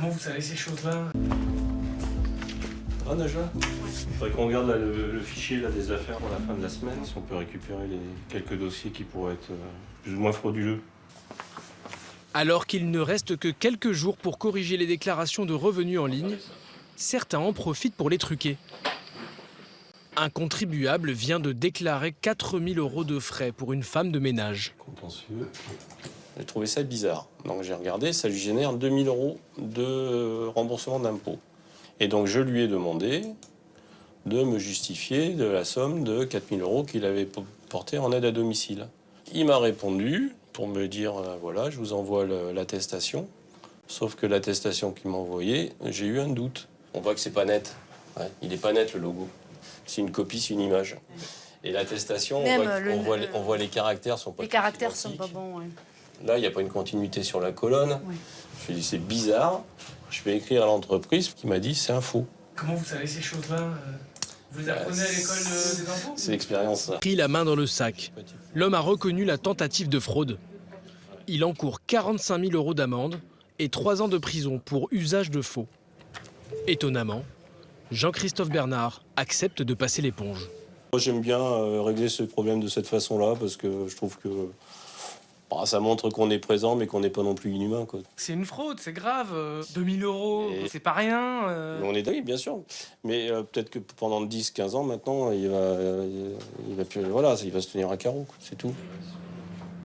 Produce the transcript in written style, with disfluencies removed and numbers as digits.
Comment vous savez ces choses-là? Ah, Najla? Il faudrait qu'on regarde là, le fichier là, des affaires pour la fin de la semaine, si on peut récupérer quelques dossiers qui pourraient être plus ou moins frauduleux. Alors qu'il ne reste que quelques jours pour corriger les déclarations de revenus en ligne, certains en profitent pour les truquer. Un contribuable vient de déclarer 4 000 € de frais pour une femme de ménage. Contentieux. J'ai trouvé ça bizarre. Donc j'ai regardé, ça lui génère 2 000 € de remboursement d'impôts. Et donc je lui ai demandé de me justifier de la somme de 4 000 € qu'il avait portée en aide à domicile. Il m'a répondu pour me dire, voilà, je vous envoie l'attestation. Sauf que l'attestation qu'il m'a envoyée, j'ai eu un doute. On voit que c'est pas net. Ouais, il n'est pas net le logo. C'est une copie, c'est une image. Et l'attestation, on voit les caractères sont pas. Les caractères sont pas bons. Ouais. Là, il n'y a pas une continuité sur la colonne. Oui. Je me dis, c'est bizarre. Je vais écrire à l'entreprise qui m'a dit, c'est un faux. Comment vous savez ces choses-là? Vous les apprenez à l'école des impôts? C'est l'expérience, ça. Pris la main dans le sac, l'homme a reconnu la tentative de fraude. Il encourt 45 000 € d'amende et 3 ans de prison pour usage de faux. Étonnamment, Jean-Christophe Bernard accepte de passer l'éponge. Moi, j'aime bien régler ce problème de cette façon-là parce que je trouve que ça montre qu'on est présent mais qu'on n'est pas non plus inhumain, quoi. C'est une fraude, c'est grave. 2 000 €, Et- c'est pas rien. On est d'accord, bien sûr. Mais peut-être que pendant 10-15 ans, maintenant, il va se tenir à carreau, quoi, c'est tout.